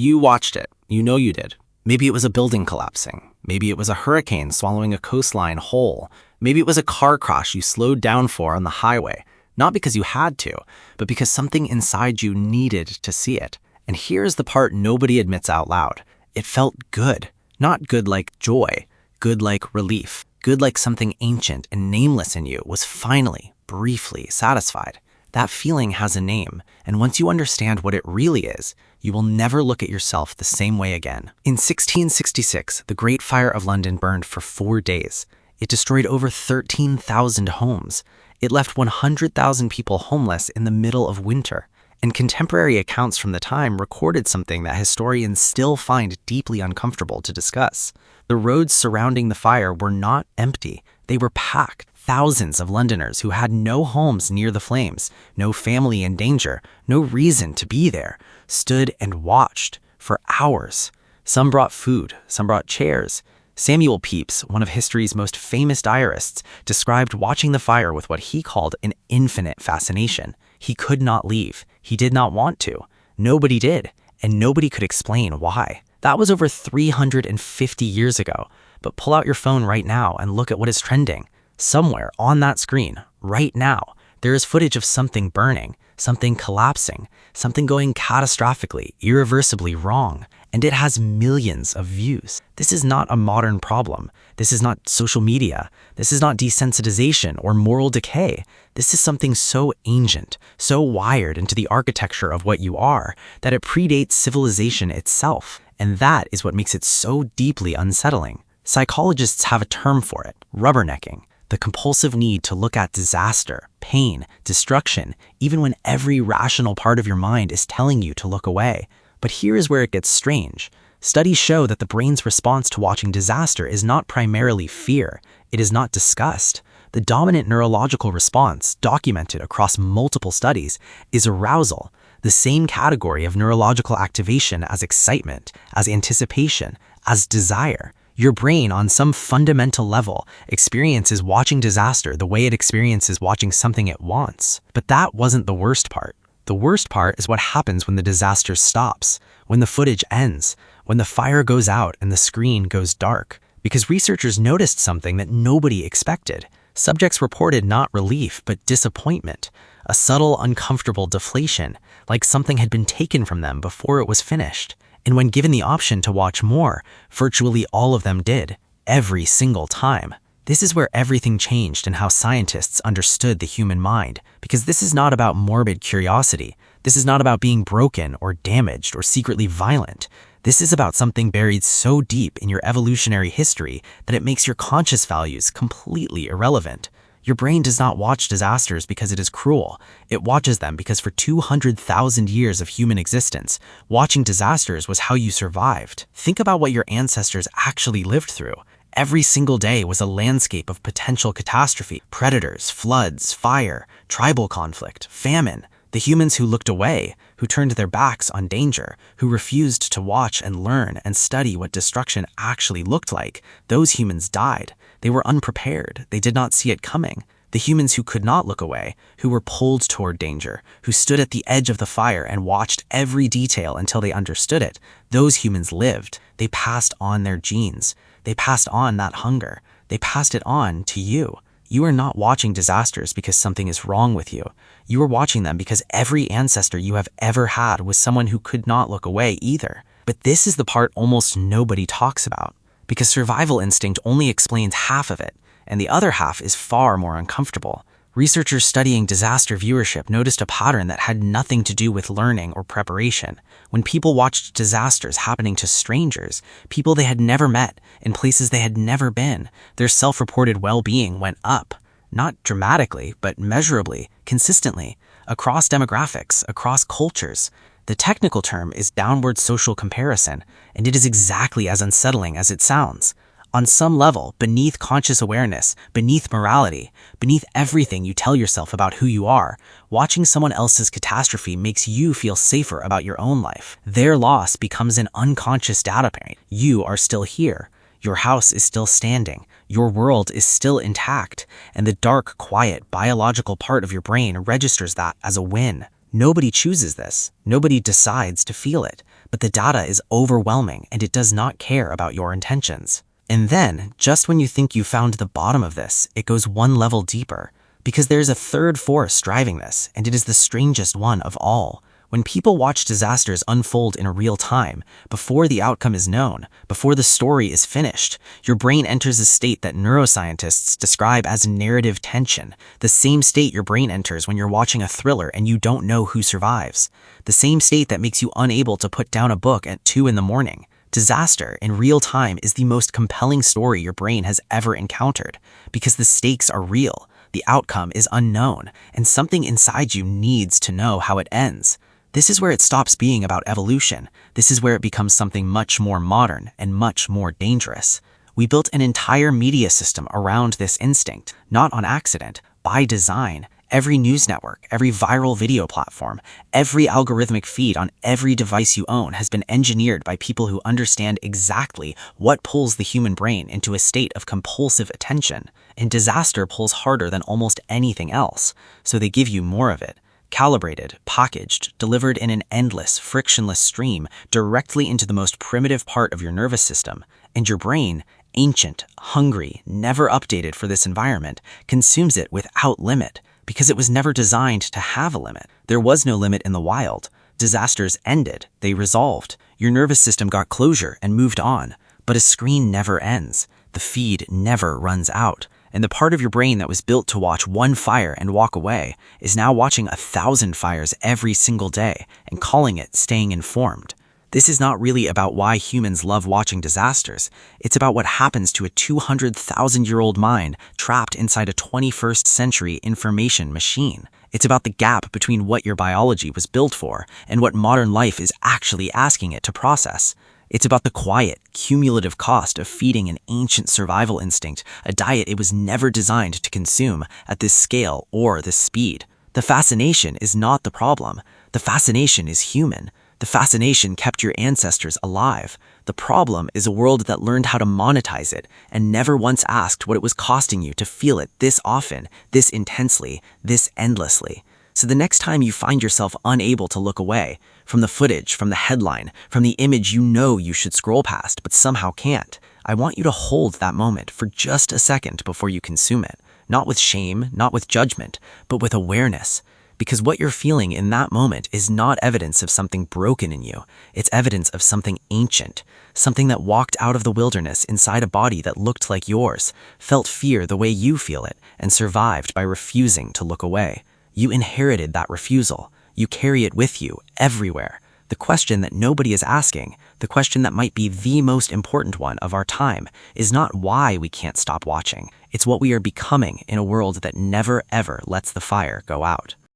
You watched it. You know you did. Maybe it was a building collapsing. Maybe it was a hurricane swallowing a coastline whole. Maybe it was a car crash you slowed down for on the highway. Not because you had to, but because something inside you needed to see it. And here's the part nobody admits out loud. It felt good. Not good like joy. Good like relief. Good like something ancient and nameless in you was finally, briefly satisfied. That feeling has a name, and once you understand what it really is, you will never look at yourself the same way again. In 1666, the Great Fire of London burned for 4 days. It destroyed over 13,000 homes. It left 100,000 people homeless in the middle of winter. And contemporary accounts from the time recorded something that historians still find deeply uncomfortable to discuss. The roads surrounding the fire were not empty. They were packed. Thousands of Londoners who had no homes near the flames, no family in danger, no reason to be there, stood and watched for hours. Some brought food, some brought chairs. Samuel Pepys, one of history's most famous diarists, described watching the fire with what he called an infinite fascination. He could not leave. He did not want to. Nobody did, and nobody could explain why. That was over 350 years ago, but pull out your phone right now and look at what is trending. Somewhere on that screen, right now, there is footage of something burning, something collapsing, something going catastrophically, irreversibly wrong, and it has millions of views. This is not a modern problem. This is not social media. This is not desensitization or moral decay. This is something so ancient, so wired into the architecture of what you are, that it predates civilization itself. And that is what makes it so deeply unsettling. Psychologists have a term for it, rubbernecking. The compulsive need to look at disaster, pain, destruction, even when every rational part of your mind is telling you to look away. But here is where it gets strange. Studies show that the brain's response to watching disaster is not primarily fear. It is not disgust. The dominant neurological response, documented across multiple studies, is arousal, the same category of neurological activation as excitement, as anticipation, as desire. Your brain, on some fundamental level, experiences watching disaster the way it experiences watching something it wants. But that wasn't the worst part. The worst part is what happens when the disaster stops, when the footage ends, when the fire goes out and the screen goes dark. Because researchers noticed something that nobody expected. Subjects reported not relief, but disappointment, a subtle, uncomfortable deflation, like something had been taken from them before it was finished. And when given the option to watch more, virtually all of them did, every single time. This is where everything changed in how scientists understood the human mind, because this is not about morbid curiosity. This is not about being broken or damaged or secretly violent. This is about something buried so deep in your evolutionary history that it makes your conscious values completely irrelevant. Your brain does not watch disasters because it is cruel. It watches them because for 200,000 years of human existence, watching disasters was how you survived. Think about what your ancestors actually lived through. Every single day was a landscape of potential catastrophe, predators, floods, fire, tribal conflict, famine. The humans who looked away, who turned their backs on danger, who refused to watch and learn and study what destruction actually looked like, those humans died. They were unprepared. They did not see it coming. The humans who could not look away, who were pulled toward danger, who stood at the edge of the fire and watched every detail until they understood it, those humans lived. They passed on their genes. They passed on that hunger. They passed it on to you. You are not watching disasters because something is wrong with you. You are watching them because every ancestor you have ever had was someone who could not look away either. But this is the part almost nobody talks about, because survival instinct only explains half of it, and the other half is far more uncomfortable. Researchers studying disaster viewership noticed a pattern that had nothing to do with learning or preparation. When people watched disasters happening to strangers, people they had never met, in places they had never been, their self-reported well-being went up. Not dramatically, but measurably, consistently, across demographics, across cultures. The technical term is downward social comparison, and it is exactly as unsettling as it sounds. On some level, beneath conscious awareness, beneath morality, beneath everything you tell yourself about who you are, watching someone else's catastrophe makes you feel safer about your own life. Their loss becomes an unconscious data point. You are still here. Your house is still standing. Your world is still intact. And the dark, quiet, biological part of your brain registers that as a win. Nobody chooses this. Nobody decides to feel it. but the data is overwhelming and it does not care about your intentions. And then, just when you think you found the bottom of this, it goes one level deeper. Because there's a third force driving this, and it is the strangest one of all. When people watch disasters unfold in real time, before the outcome is known, before the story is finished, your brain enters a state that neuroscientists describe as narrative tension, the same state your brain enters when you're watching a thriller and you don't know who survives, the same state that makes you unable to put down a book at 2 in the morning. Disaster in real time is the most compelling story your brain has ever encountered, because the stakes are real, the outcome is unknown, and something inside you needs to know how it ends. This is where it stops being about evolution. This is where it becomes something much more modern and much more dangerous. We built an entire media system around this instinct, not on accident, by design. Every news network, every viral video platform, every algorithmic feed on every device you own has been engineered by people who understand exactly what pulls the human brain into a state of compulsive attention. And disaster pulls harder than almost anything else, so they give you more of it. Calibrated, packaged, delivered in an endless, frictionless stream directly into the most primitive part of your nervous system. And your brain, ancient, hungry, never updated for this environment, consumes it without limit. Because it was never designed to have a limit. There was no limit in the wild. Disasters ended, they resolved. Your nervous system got closure and moved on. But a screen never ends. The feed never runs out. And the part of your brain that was built to watch one fire and walk away is now watching 1,000 fires every single day and calling it staying informed. This is not really about why humans love watching disasters. It's about what happens to a 200,000-year-old mind trapped inside a 21st century information machine. It's about the gap between what your biology was built for and what modern life is actually asking it to process. It's about the quiet, cumulative cost of feeding an ancient survival instinct, a diet it was never designed to consume at this scale or this speed. The fascination is not the problem. The fascination is human. The fascination kept your ancestors alive. The problem is a world that learned how to monetize it and never once asked what it was costing you to feel it this often, this intensely, this endlessly. So the next time you find yourself unable to look away from the footage, from the headline, from the image you know you should scroll past but somehow can't, I want you to hold that moment for just a second before you consume it. Not with shame, not with judgment, but with awareness. Because what you're feeling in that moment is not evidence of something broken in you. It's evidence of something ancient, something that walked out of the wilderness inside a body that looked like yours, felt fear the way you feel it, and survived by refusing to look away. You inherited that refusal. You carry it with you everywhere. The question that nobody is asking, the question that might be the most important one of our time, is not why we can't stop watching. It's what we are becoming in a world that never ever lets the fire go out.